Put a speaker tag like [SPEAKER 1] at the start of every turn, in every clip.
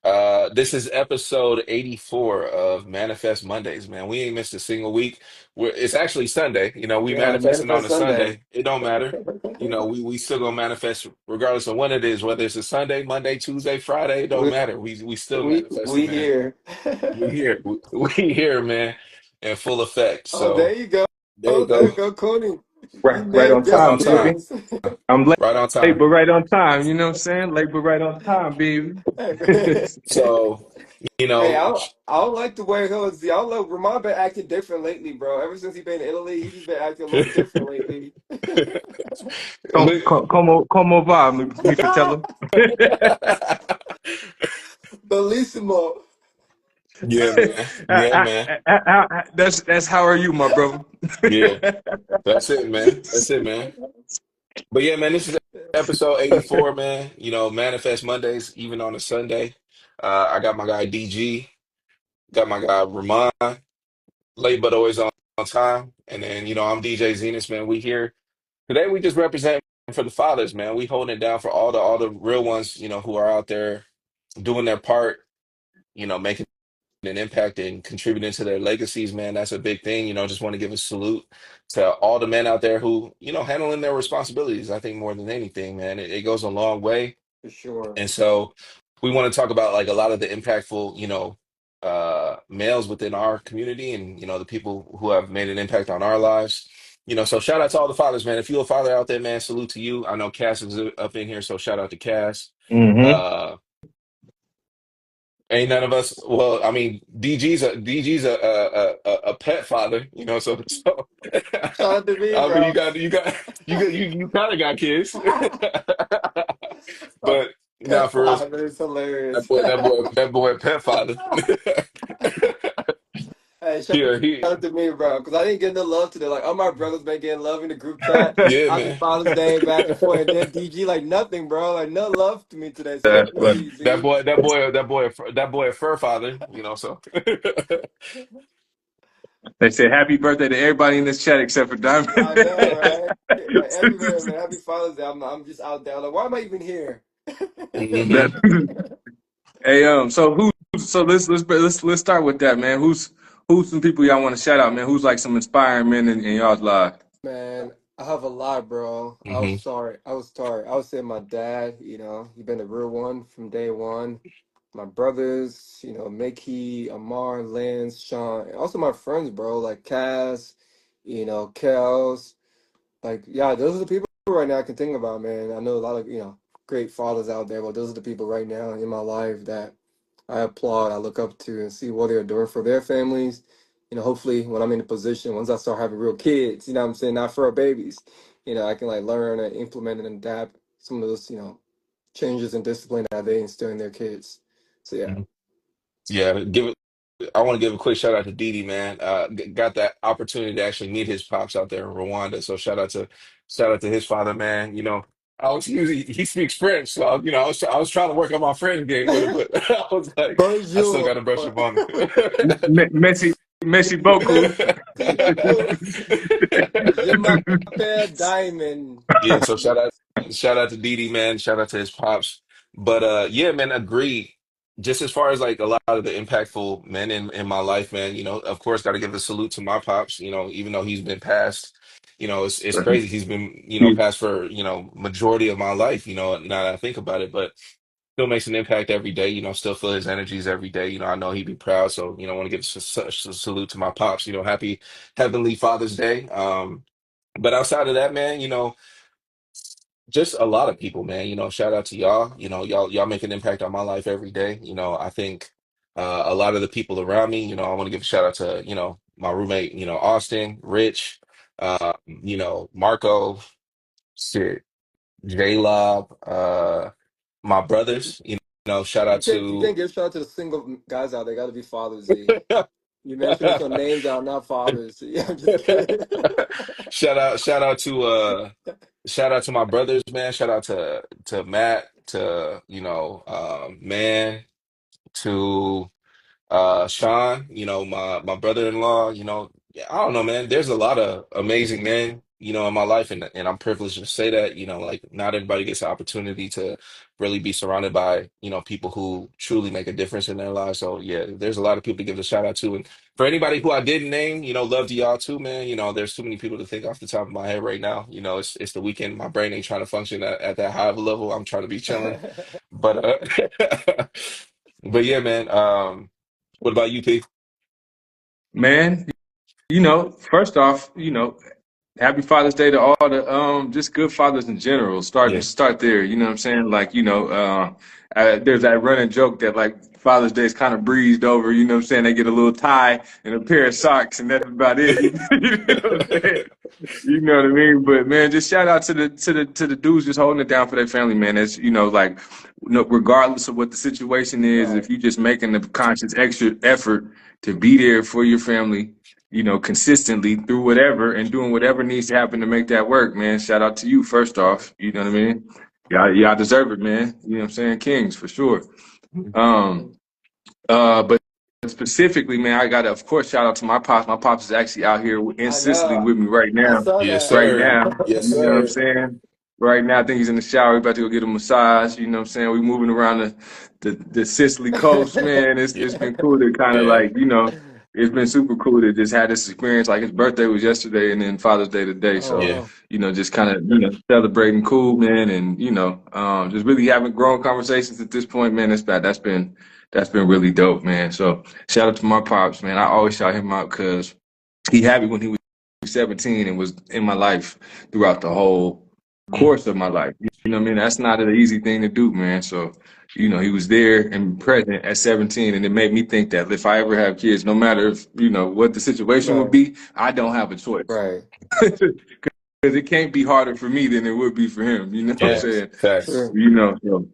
[SPEAKER 1] This is episode 84 of Manifest Mondays, man. We ain't missed a single week. It's actually Sunday. We
[SPEAKER 2] Yeah,
[SPEAKER 1] manifesting on
[SPEAKER 2] Manifest
[SPEAKER 1] a
[SPEAKER 2] Sunday.
[SPEAKER 1] Sunday. It don't matter. We still gonna manifest regardless of when it is, whether it's a Sunday, Monday, Tuesday, Friday, it don't
[SPEAKER 2] We
[SPEAKER 1] matter. We still
[SPEAKER 2] we
[SPEAKER 1] manifesting, man.
[SPEAKER 2] here.
[SPEAKER 1] We here. We here, man, in full effect.
[SPEAKER 2] Oh, there
[SPEAKER 1] So
[SPEAKER 2] you go.
[SPEAKER 1] there you
[SPEAKER 2] Oh, there
[SPEAKER 1] go.
[SPEAKER 2] you go, Coney. You
[SPEAKER 3] Right
[SPEAKER 2] made it
[SPEAKER 3] on
[SPEAKER 1] Right
[SPEAKER 2] just
[SPEAKER 3] time,
[SPEAKER 1] on
[SPEAKER 2] in
[SPEAKER 1] time.
[SPEAKER 3] baby.
[SPEAKER 2] case.
[SPEAKER 3] I'm
[SPEAKER 1] Right on
[SPEAKER 3] late,
[SPEAKER 1] time.
[SPEAKER 3] but right on time. You know what I'm saying? Late, but right on time, baby.
[SPEAKER 1] So, you
[SPEAKER 2] Hey,
[SPEAKER 1] know,
[SPEAKER 2] I don't like the way he's. I don't know. Ramond been acting different lately, bro. Ever since he been in Italy, he just been acting a little different lately.
[SPEAKER 3] Come over, mi fratello.
[SPEAKER 2] Bellissimo.
[SPEAKER 1] yeah, man. Yeah, man.
[SPEAKER 3] That's how are you, my brother?
[SPEAKER 1] Yeah. That's it, man. That's it, man. But yeah, man, this is episode 84, man. Manifest Mondays, even on a Sunday. I got my guy DG, got my guy Ramon, late but always on time. And then, I'm DJ Zenas, man. We here. Today we just represent for the fathers, man. We holding it down for all the real ones, who are out there doing their part, making an impact and contributing to their legacies, man. That's a big thing. Just want to give a salute to all the men out there who, handling their responsibilities. I think more than anything, man, it goes a long way.
[SPEAKER 2] For sure.
[SPEAKER 1] And so we want to talk about like a lot of the impactful, males within our community and, the people who have made an impact on our lives. So shout out to all the fathers, man. If you're a father out there, man, salute to you. I know Cass is up in here, so shout out to Cass.
[SPEAKER 3] Hmm.
[SPEAKER 1] Uh, Ain't none of us. Well, I mean, DG's a pet father, so
[SPEAKER 2] Shout out to me,
[SPEAKER 1] I mean,
[SPEAKER 2] bro.
[SPEAKER 1] you kind of got kids,
[SPEAKER 2] A
[SPEAKER 1] but now
[SPEAKER 2] pet
[SPEAKER 1] for real,
[SPEAKER 2] father is hilarious.
[SPEAKER 1] that boy, a pet father.
[SPEAKER 2] Hey, shout
[SPEAKER 1] Yeah,
[SPEAKER 2] out to me, bro, because I didn't get no love today. Like, all my brothers been getting love in the group chat.
[SPEAKER 1] yeah,
[SPEAKER 2] Happy
[SPEAKER 1] man.
[SPEAKER 2] Father's Day, back and forth. And then DG, like, nothing, bro. Like, no love to me today. So I
[SPEAKER 3] That's
[SPEAKER 1] But
[SPEAKER 3] funny.
[SPEAKER 2] appreciate
[SPEAKER 1] that
[SPEAKER 2] Z.
[SPEAKER 1] boy, that boy, that boy, that boy, a fur father, So
[SPEAKER 3] They say happy birthday to everybody in this chat except for Diamond.
[SPEAKER 2] I know, right? Like, everywhere, man. Happy Father's Day. I'm just out there. Like, why am I even here?
[SPEAKER 1] hmm
[SPEAKER 3] That- hey, so who? So let's start with that, man. Who's some people y'all want to shout out, man? Who's like some inspiring men in y'all's life?
[SPEAKER 2] Man, I have a lot, bro. I was
[SPEAKER 1] hmm
[SPEAKER 2] sorry. I was sorry. I would say my dad, he been a real one from day one. My brothers, Mickey, Amar, Lance, Sean, and also my friends, bro, like Cass, Kels. Like, yeah, those are the people right now I can think about, man. I know a lot of, great fathers out there, but those are the people right now in my life that I applaud, I look up to and see what they're doing for their families. Hopefully when I'm in a position, once I start having real kids, what I'm saying, not for babies, I can like learn and implement and adapt some of those, changes and discipline that they instill in their kids. So yeah.
[SPEAKER 1] Yeah, I want to give a quick shout out to Didi, man. Got that opportunity to actually meet his pops out there in Rwanda. So shout out to his father, man. He speaks French, so I was trying to work on my French game with him, but I was like, I still got
[SPEAKER 2] Bonjour.
[SPEAKER 1] to brush up on it.
[SPEAKER 3] Messi Boku.
[SPEAKER 2] Merci beaucoup. Je m'appelle Diamond.
[SPEAKER 1] Yeah, so shout out to Didi, man. Shout out to his pops. But yeah, man, agree. Just as far as like a lot of the impactful men in my life, man, of course gotta give a salute to my pops, even though he's been passed, it's crazy. He's been, passed for, majority of my life, now that I think about it, but still makes an impact every day, still feel his energies every day. I know he'd be proud. So, I want to give such a salute to my pops, happy Heavenly Father's Day. But outside of that, man, just a lot of people, man. Shout out to y'all. Y'all make an impact on my life every day. I think a lot of the people around me, I want to give a shout out to, my roommate, Austin, Rich, Marco, shit, J Lob, my brothers, shout out
[SPEAKER 2] You can't
[SPEAKER 1] to
[SPEAKER 2] give shout out to the single guys out there. Got to be fathers, Z. You made sure there's some names out, not fathers. Yeah, I'm just kidding.
[SPEAKER 1] shout out to my brothers, man. Shout out to Matt, to man, to Sean, my brother-in-law, yeah, I don't know, man. There's a lot of amazing men. in my life, and I'm privileged to say that, like not everybody gets the opportunity to really be surrounded by, people who truly make a difference in their lives. So yeah, there's a lot of people to give a shout out to. And for anybody who I didn't name, love to y'all too, man. There's too many people to think off the top of my head right now. It's the weekend. My brain ain't trying to function at that high of a level. I'm trying to be chilling. But but yeah, man. What about you, P?
[SPEAKER 3] Man, first off, happy Father's Day to all the just good fathers in general.
[SPEAKER 1] Yeah.
[SPEAKER 3] Start there. You know what I'm saying? Like, there's that running joke that like Father's Day is kind of breezed over. You know what I'm saying? They get a little tie and a pair of socks, and that's about it. You know what I'm saying? You know what I mean? But man, just shout out to the dudes just holding it down for their family, man. It's like, regardless of what the situation is,
[SPEAKER 2] Right.
[SPEAKER 3] if you just making the conscious extra effort to be there for your family, consistently through whatever and doing whatever needs to happen to make that work, man. Shout out to you first
[SPEAKER 2] Right.
[SPEAKER 3] off. You know what I mean? Y'all deserve it, man. You know what I'm saying? Kings for sure. Um, but specifically, man, I gotta, of course, shout out to my pops. My pops is actually out here in
[SPEAKER 2] I
[SPEAKER 3] Sicily
[SPEAKER 2] know.
[SPEAKER 3] with me right
[SPEAKER 2] I
[SPEAKER 3] now.
[SPEAKER 2] saw
[SPEAKER 1] Yes,
[SPEAKER 2] that.
[SPEAKER 3] Right
[SPEAKER 1] sir.
[SPEAKER 3] now,
[SPEAKER 1] Yes,
[SPEAKER 3] you know what I'm
[SPEAKER 1] sir.
[SPEAKER 3] saying? Right now, I think he's in the shower. We about to go get a massage. You know what I'm saying? We moving around the Sicily coast, man.
[SPEAKER 1] Yeah.
[SPEAKER 3] It's been cool to kind of
[SPEAKER 1] Yeah.
[SPEAKER 3] like, it's been super cool to just have this experience. Like his birthday was yesterday, and then Father's Day today.
[SPEAKER 2] Oh
[SPEAKER 3] So,
[SPEAKER 1] Yeah.
[SPEAKER 2] wow.
[SPEAKER 3] just kind of celebrating cool, man, and just really having grown conversations at this point, man. That's been really dope, man. So shout out to my pops, man. I always shout him out because he had me when he was 17 and was in my life throughout the whole
[SPEAKER 1] Mhm.
[SPEAKER 3] course of my life. You know what I mean? That's not an easy thing to do, man. So, he was there and present at 17, and it made me think that if I ever have kids, no matter if, what the situation would
[SPEAKER 2] Right.
[SPEAKER 3] be, I don't have a choice.
[SPEAKER 2] Right.
[SPEAKER 3] Because it can't be harder for me than it would be for him. You know what I'm
[SPEAKER 1] Yeah.
[SPEAKER 2] Facts.
[SPEAKER 3] saying?
[SPEAKER 1] Facts.
[SPEAKER 2] True.
[SPEAKER 3] So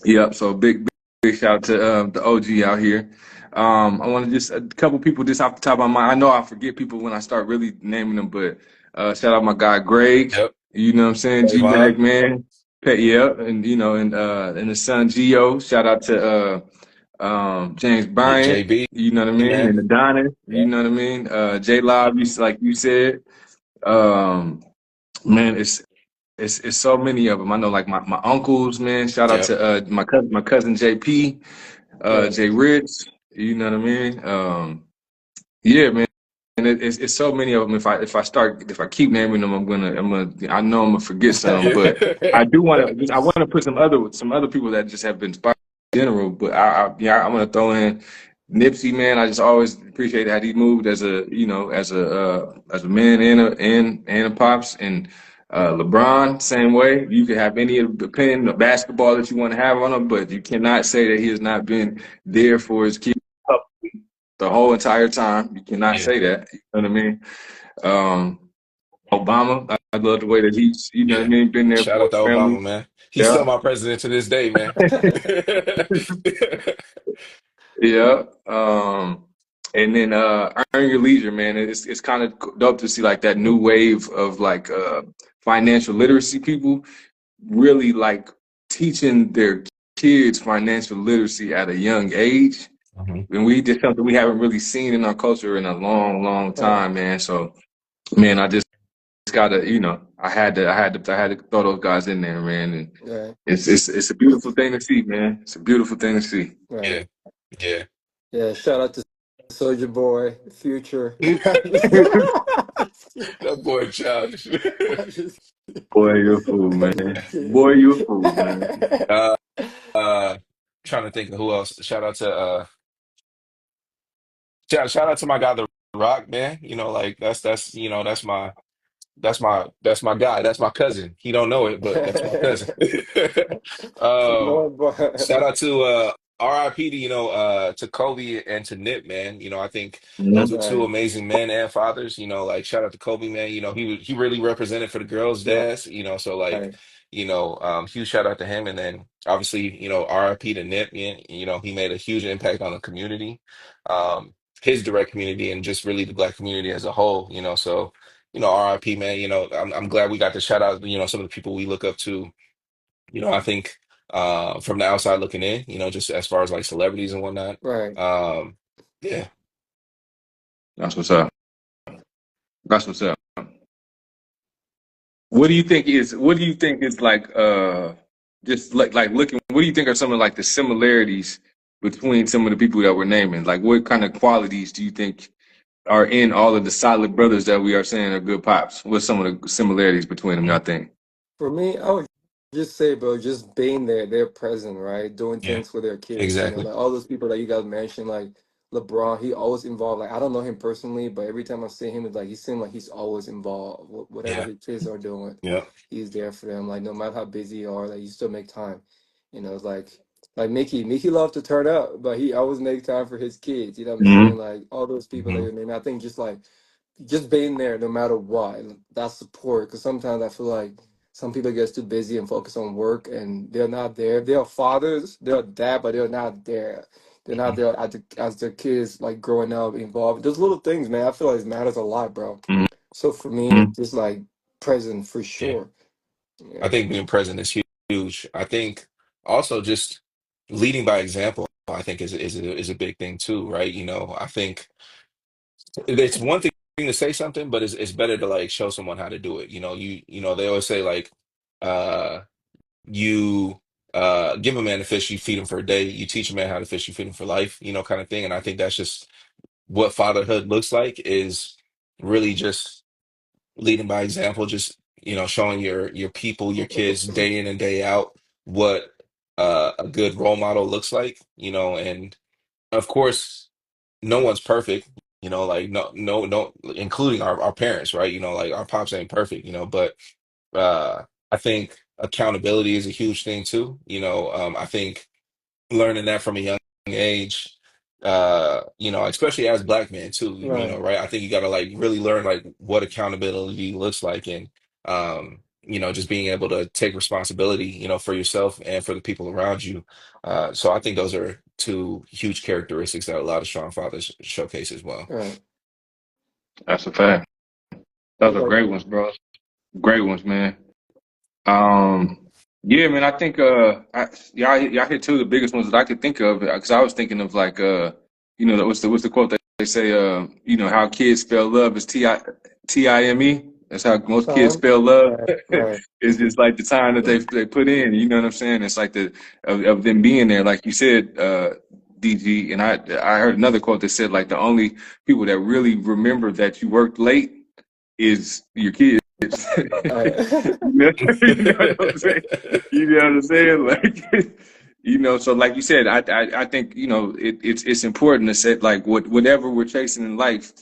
[SPEAKER 3] yep. So big shout out to the OG out here. I want to just a couple people just off the top of my mind. I know I forget people when I start really naming them, but shout out my guy Greg.
[SPEAKER 1] Yep.
[SPEAKER 3] You know what I'm saying? G
[SPEAKER 1] Avon.
[SPEAKER 3] Bag man. Pet, yep. And his son Gio. Shout out to James
[SPEAKER 1] Yeah,
[SPEAKER 3] Bryant.
[SPEAKER 1] JB,
[SPEAKER 3] You know what I mean?
[SPEAKER 1] man.
[SPEAKER 3] And Adonis. You
[SPEAKER 1] Yeah.
[SPEAKER 3] know what I mean? J Live, like you said. Um, man, it's so many of them. I know, like my uncles, man. Shout out
[SPEAKER 1] Yep.
[SPEAKER 3] to my cousin JP,
[SPEAKER 2] Right.
[SPEAKER 3] Jay Rich. You know what I mean? Yeah, man. And it's so many of them. If I keep naming them, I know I'm gonna forget some.
[SPEAKER 1] Yeah.
[SPEAKER 3] But I want to put some other people that just have been inspired in general. But yeah, I'm gonna throw in Nipsey, man. I just always appreciate how he moved as a man and a pops, and LeBron same way. You can have any opinion of basketball that you want to have on him, but you cannot say that he has not been there for his kids the whole entire time. You cannot
[SPEAKER 1] Yeah.
[SPEAKER 3] say that. You know what I mean? Um, Obama, I love the way that he's, you know what I
[SPEAKER 1] Yeah.
[SPEAKER 3] mean, been there
[SPEAKER 1] Shout
[SPEAKER 3] for
[SPEAKER 1] out to
[SPEAKER 3] his family.
[SPEAKER 1] Obama, man. He's
[SPEAKER 3] Yeah.
[SPEAKER 1] still my president to this day, man.
[SPEAKER 3] Yeah. And then Earn Your Leisure, man. It's kind of dope to see like that new wave of like financial literacy people really like teaching their kids financial literacy at a young age.
[SPEAKER 1] Mhm.
[SPEAKER 3] And we did something we haven't really seen in our culture in a long, long
[SPEAKER 2] Right.
[SPEAKER 3] time, man. So, man, I just gotta, I had to throw those guys in there, man. And
[SPEAKER 2] Right.
[SPEAKER 3] it's a beautiful thing to see, man. It's a beautiful thing to see.
[SPEAKER 2] Right.
[SPEAKER 1] Yeah. Yeah.
[SPEAKER 2] Yeah. Shout out to Soldier Boy, Future.
[SPEAKER 1] That boy childish.
[SPEAKER 2] I'm just
[SPEAKER 3] Boy, you're a fool,
[SPEAKER 2] I'm just
[SPEAKER 3] man.
[SPEAKER 2] kidding.
[SPEAKER 3] Boy, you're a fool, man.
[SPEAKER 1] uh uh Trying to think of who else. Shout out to my guy The Rock, man. Like that's my guy. That's my cousin. He don't know it, but that's my cousin. um
[SPEAKER 2] Lord, boy.
[SPEAKER 1] Shout out to RIP to to Kobe and to Nip, man. I think those
[SPEAKER 3] Mhm.
[SPEAKER 1] are two
[SPEAKER 2] Right.
[SPEAKER 1] amazing men and fathers. Like shout out to Kobe, man. He really represented for the girls' dads. So like,
[SPEAKER 2] Right.
[SPEAKER 1] huge shout out to him. And then obviously, RIP to Nip. He made a huge impact on the community, his direct community, and just really the Black community as a whole. So RIP, man. I'm glad we got to shout out, some of the people we look up to. I think from the outside looking in, just as far as like celebrities and whatnot.
[SPEAKER 2] Right.
[SPEAKER 1] Um, yeah,
[SPEAKER 3] That's what's up. That's what's up. What do you think is like just like looking what do you think are some of like the similarities between some of the people that we're naming? Like what kind of qualities do you think are in all of the solid brothers that we are saying are good pops? What's some of the similarities between them, y'all think?
[SPEAKER 2] For me, I would just say, bro, just being there, they're present, right? Doing
[SPEAKER 1] Yeah,
[SPEAKER 2] things for their kids. You know,
[SPEAKER 1] exactly.
[SPEAKER 2] like all those people that you guys mentioned, like LeBron, he always involved. Like I don't know him personally, but every time I see him, it's like he seems like he's always involved. Whatever
[SPEAKER 1] Yeah,
[SPEAKER 2] his kids are doing,
[SPEAKER 1] yeah,
[SPEAKER 2] he's there for them. Like no matter how busy you are, like you still make time. You know, it's like Mickey. Mickey loved to turn up, but he always make time for his kids. You know what I'm saying?
[SPEAKER 3] Mm-hmm.
[SPEAKER 2] Like all those people that
[SPEAKER 1] hmm
[SPEAKER 2] you name. I think just like just being there no matter what, and that support. Because sometimes I feel like some people get too busy and focus on work and they're not there. They are fathers, they're dad, but they're not there. They're not there as their kids like growing up involved. Those little things, man, I feel like it matters a lot, bro. So for me,
[SPEAKER 3] Mm-hmm.
[SPEAKER 2] it's just like present for
[SPEAKER 1] yeah.
[SPEAKER 2] sure.
[SPEAKER 1] I
[SPEAKER 2] Yeah.
[SPEAKER 1] think being present is huge. I think also just leading by example, I think is a big thing too, right? I think it's one thing to say something, but it's better to like show someone how to do it. They always say like uh you give a man a fish, you feed him for a day, you teach a man how to fish, you feed him for life, kind of thing. And I think that's just what fatherhood looks like is really just leading by example, just showing your people, your kids day in and day out what a good role model looks like, and of course no one's perfect, like no, including our parents, right? Like our pops ain't perfect, but I think accountability is a huge thing too. I think learning that from a young age, especially as black men too,
[SPEAKER 2] Right,
[SPEAKER 1] right? I think you got to like really learn like what accountability looks like and just being able to take responsibility, for yourself and for the people around you. So I think those are two huge characteristics that a lot of strong fathers showcase as well.
[SPEAKER 2] right.
[SPEAKER 3] That's a fact.
[SPEAKER 2] What
[SPEAKER 3] Those are
[SPEAKER 2] about
[SPEAKER 3] great ones, bro. Great ones, man. Um, yeah, man. I think y'all hit two of the biggest ones that I could think of because I was thinking of like what's the quote that they say how kids spell love is Time. That's how most kids
[SPEAKER 2] time?
[SPEAKER 3] spell love.
[SPEAKER 2] Right, right.
[SPEAKER 3] It's just like the time that they put in. You know what I'm saying? It's like of them being there, like you said, DG. And I heard another quote that said like the only people that really remember that you worked late is your kids.
[SPEAKER 2] Right.
[SPEAKER 3] You know what I'm saying? You know what I'm saying? Like, so like you said, I think it's important to set like whatever we're chasing in life.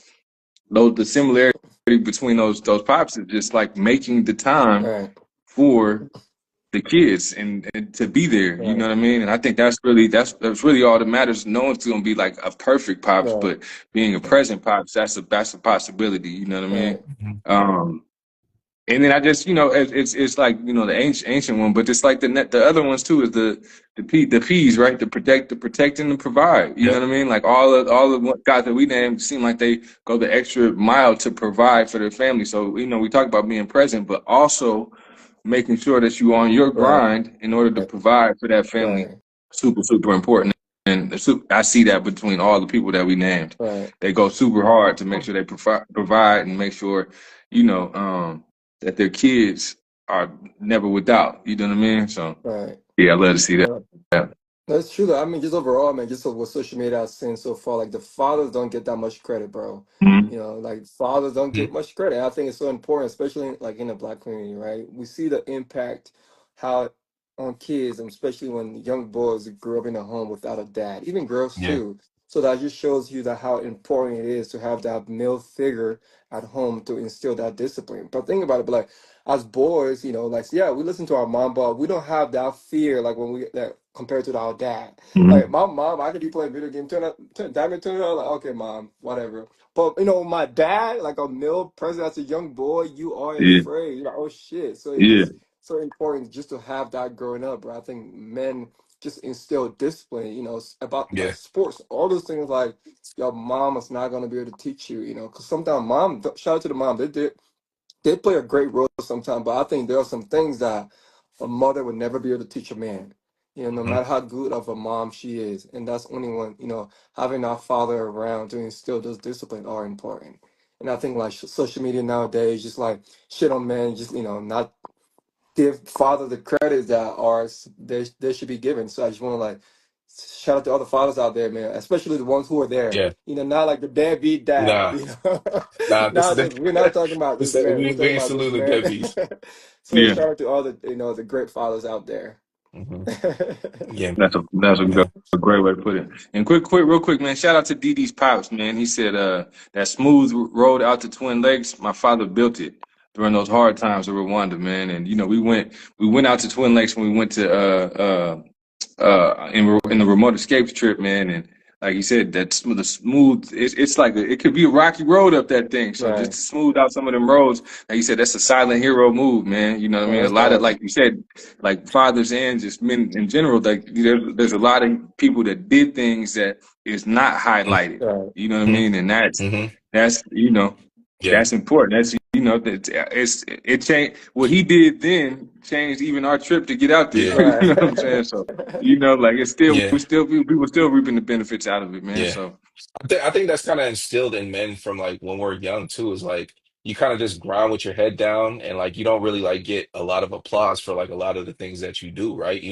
[SPEAKER 3] The similarity between those pops is just like making the time
[SPEAKER 2] Right,
[SPEAKER 3] for the kids and to be there. You know
[SPEAKER 2] right,
[SPEAKER 3] what I mean? And I think that's really all that matters. No one's gonna be like a perfect pops,
[SPEAKER 2] right,
[SPEAKER 3] but being a present pops, that's a possibility. You know what I mean?
[SPEAKER 2] right,
[SPEAKER 3] Um, and then I just, it's like the ancient one, but it's like the other ones too is the P's, right? The protect and the provide. You know
[SPEAKER 1] Yep.
[SPEAKER 3] what I mean? Like all of what guys that we named seem like they go the extra mile to provide for their family. So we talk about being present, but also making sure that you on your
[SPEAKER 2] right,
[SPEAKER 3] grind in order to provide for that family.
[SPEAKER 2] right,
[SPEAKER 3] Super super important. And I see that between all the people that we named,
[SPEAKER 2] right,
[SPEAKER 3] they go super hard to make sure they provide and make sure you know. That their kids are never without. You know what I mean? So
[SPEAKER 2] right.
[SPEAKER 3] yeah, I love to see that.
[SPEAKER 2] Right. That's true though. I mean, just overall, man, just what social media has seen so far, like the fathers don't get that much credit, bro.
[SPEAKER 3] Mhm.
[SPEAKER 2] You know, like fathers don't
[SPEAKER 1] Mhm.
[SPEAKER 2] get much credit. I think it's so important, especially like in the black community, right? We see the impact how on kids, and especially when young boys grow up in a home without a dad, even girls
[SPEAKER 1] Yeah.
[SPEAKER 2] too. So that just shows you that how important it is to have that male figure at home to instill that discipline. But think about it, but like as boys, like yeah, we listen to our mom, but we don't have that fear like when we that compared to our dad. Like
[SPEAKER 3] Mhm.
[SPEAKER 2] my mom, I could be playing video game, diamond turn it on, like okay, mom, whatever. But my dad, like a male present as a young boy, you are
[SPEAKER 3] Yeah,
[SPEAKER 2] afraid. You're like, oh shit. So it's
[SPEAKER 3] yeah,
[SPEAKER 2] just so important just to have that growing up, bro. I think men just instill discipline, about like
[SPEAKER 1] Yeah.
[SPEAKER 2] sports, all those things like your mom is not gonna be able to teach you, because sometimes mom, shout out to the mom, they play a great role sometimes, but I think there are some things that a mother would never be able to teach a man. No
[SPEAKER 1] Mhm.
[SPEAKER 2] matter how good of a mom she is, and that's only when having our father around to instill those discipline are important. And I think like social media nowadays just like shit on men, just not give father the credits that they should be given. So I just want to like shout out to all the fathers out there, man, especially the ones who are there.
[SPEAKER 1] Yeah.
[SPEAKER 2] Not like the deadbeat dad.
[SPEAKER 1] Nah. Nah. This
[SPEAKER 2] Not just we're not talking about
[SPEAKER 1] this
[SPEAKER 2] just men. We're talking
[SPEAKER 1] we
[SPEAKER 2] about just
[SPEAKER 1] salute the
[SPEAKER 2] men.
[SPEAKER 1] deadbeats.
[SPEAKER 2] So
[SPEAKER 3] Yeah,
[SPEAKER 2] shout out to all the the great fathers out there.
[SPEAKER 1] Hmm. Yeah,
[SPEAKER 3] that's
[SPEAKER 1] man.
[SPEAKER 3] a great way to put it. And real quick, man. Shout out to Didi's pops, man. He said, that smooth road out to Twin Lakes. My father built it during those hard times of Rwanda, man. And we went out to Twin Lakes when we went to in the remote escapes trip, man. And like you said, the smooth, it's like it could be a rocky road up that thing. So just
[SPEAKER 2] Right.
[SPEAKER 3] to smooth out some of them roads, like you said, that's a silent hero move, man. You know what I
[SPEAKER 2] No,
[SPEAKER 3] mean? A
[SPEAKER 2] that's
[SPEAKER 3] lot of,
[SPEAKER 2] right.
[SPEAKER 3] like you said, like fathers and just men in general, like there's a lot of people that did things that is not highlighted.
[SPEAKER 2] Right.
[SPEAKER 3] You know what I
[SPEAKER 1] Hmm.
[SPEAKER 3] mean? And
[SPEAKER 1] Hmm.
[SPEAKER 3] that's
[SPEAKER 1] Yeah.
[SPEAKER 3] that's important. That's that it changed what he did then changed even our trip to get out there.
[SPEAKER 1] Yeah.
[SPEAKER 3] You
[SPEAKER 2] Right.
[SPEAKER 3] know what I'm saying? So like it's still
[SPEAKER 1] Yeah.
[SPEAKER 3] we were still reaping the benefits out of it, man.
[SPEAKER 1] Yeah.
[SPEAKER 3] So
[SPEAKER 1] I think that's kind of instilled in men from like when we're young too, is like you kind of just grind with your head down and like you don't really like get a lot of applause for like a lot of the things that you do, right?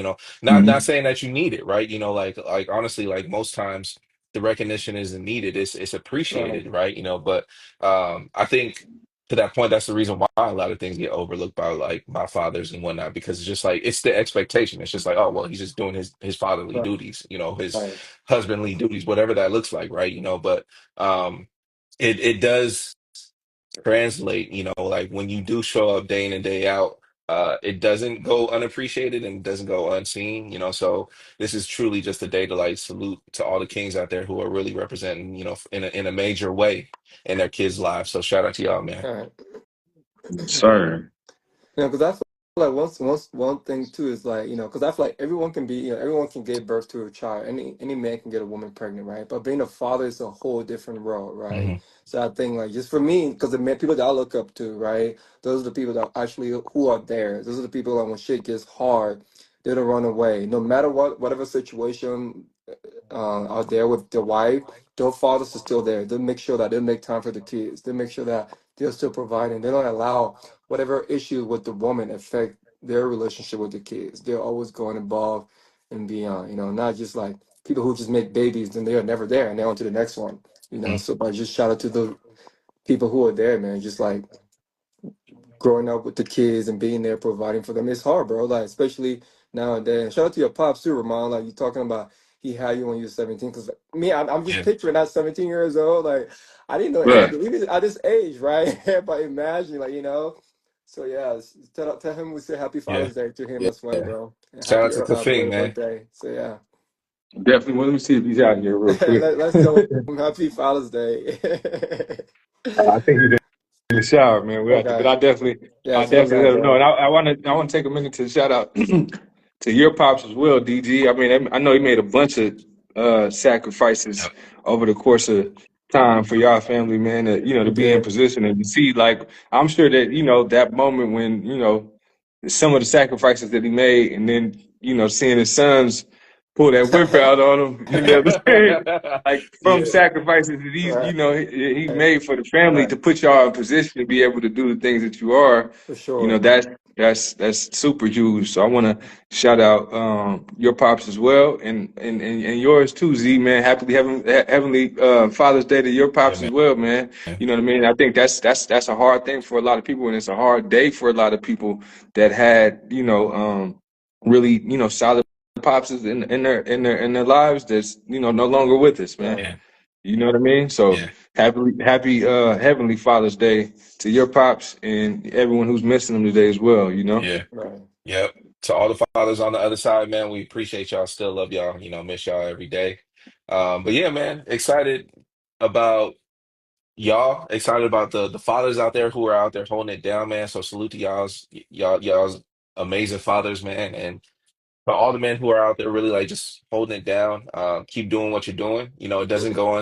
[SPEAKER 1] Not
[SPEAKER 3] mhm.
[SPEAKER 1] saying that you need it, right? Like honestly, like most times the recognition isn't needed. It's
[SPEAKER 2] Right.
[SPEAKER 1] appreciated, right? But I think to that point, that's the reason why a lot of things get overlooked by like my fathers and whatnot, because it's just like it's the expectation. It's just like, oh well, he's just doing his fatherly
[SPEAKER 2] Right.
[SPEAKER 1] duties, his
[SPEAKER 2] Right.
[SPEAKER 1] husbandly duties, whatever that looks like, right? But um it does translate, like when you do show up day in and day out, it doesn't go unappreciated and doesn't go unseen, so this is truly just a day to like salute to all the kings out there who are really representing, in a major way in their kids' lives. So shout out to y'all, man.
[SPEAKER 2] Right.
[SPEAKER 3] Sir.
[SPEAKER 2] Because I feel like once one thing too is like because I feel like everyone can be everyone can give birth to a child. Any man can get a woman pregnant, right? But being a father is a whole different world, right?
[SPEAKER 1] Hmm.
[SPEAKER 2] So I think like just for me, because the men, people that I look up to, right? Those are the people that actually who are there. Those are the people that when shit gets hard, they don't run away, no matter whatever situation out there with their wife. Their fathers are still there. They make sure that they make time for the kids. They make sure that they're still providing. They don't allow whatever issue with the woman affect their relationship with the kids. They're always going above and beyond, not just like people who just make babies and they are never there and they're on to the next one, So I just shout out to the people who are there, man. Just like growing up with the kids and being there providing for them. It's hard, bro. Like especially nowadays. Shout out to your pops too, Ramon. Like you talking about he had you when you were 17. Because me, I'm just
[SPEAKER 1] Yeah.
[SPEAKER 2] picturing that 17 years old. Like I didn't know
[SPEAKER 3] Right.
[SPEAKER 2] anything, even at this age, right? But imagine, like So yeah, tell him we say Happy
[SPEAKER 1] Yeah.
[SPEAKER 2] Father's Day to him
[SPEAKER 1] Yeah.
[SPEAKER 2] as well,
[SPEAKER 1] Yeah.
[SPEAKER 2] bro. And
[SPEAKER 1] Shout
[SPEAKER 2] happy
[SPEAKER 1] out to Kafing,
[SPEAKER 2] belated
[SPEAKER 1] man.
[SPEAKER 2] birthday. So yeah,
[SPEAKER 3] Definitely. Well, let me see if he's out here real quick.
[SPEAKER 2] let's tell him Happy Father's Day.
[SPEAKER 3] I think he's in the shower, man. But
[SPEAKER 2] Okay. Yeah,
[SPEAKER 3] I
[SPEAKER 2] tell him
[SPEAKER 3] definitely
[SPEAKER 2] that,
[SPEAKER 3] let him know.
[SPEAKER 2] bro.
[SPEAKER 3] And I want to take a minute to shout out to your pops as well, DG. I mean, I know he made a bunch of sacrifices
[SPEAKER 1] Yep.
[SPEAKER 3] over the course of time for y'all family, man. To
[SPEAKER 2] He
[SPEAKER 3] be in
[SPEAKER 2] did.
[SPEAKER 3] position and to see, like, I'm sure that that moment when some of the sacrifices that he made, and then seeing his sons pull that whip out on him. You know what I'm saying? Like from
[SPEAKER 1] Yeah.
[SPEAKER 3] sacrifices that
[SPEAKER 2] Right.
[SPEAKER 3] he
[SPEAKER 2] Right.
[SPEAKER 3] made for the family
[SPEAKER 2] Right.
[SPEAKER 3] to put y'all in position to be able to do the things that you are.
[SPEAKER 2] For sure.
[SPEAKER 3] That's super huge. So I want to shout out your pops as well, and yours too, Z man. Happily heavenly Father's Day to your
[SPEAKER 1] Yeah,
[SPEAKER 3] pops as
[SPEAKER 1] man.
[SPEAKER 3] well, man. You know what I mean? I think that's a hard thing for a lot of people, and it's a hard day for a lot of people that had really solid pops in their lives that's no longer with us, man.
[SPEAKER 2] Right.
[SPEAKER 1] Yeah.
[SPEAKER 3] You know what I mean? So
[SPEAKER 1] Yeah.
[SPEAKER 3] happy heavenly Father's Day to your pops and everyone who's missing them today as well.
[SPEAKER 1] Yeah.
[SPEAKER 2] Right.
[SPEAKER 1] Yep. To all the fathers on the other side, man, we appreciate y'all. Still love y'all. Miss y'all every day. But yeah, man, excited about y'all. Excited about the fathers out there who are out there holding it down, man. So salute to y'all's amazing fathers, man, and for all the men who are out there really like just holding it down. Keep doing what you're doing. It doesn't go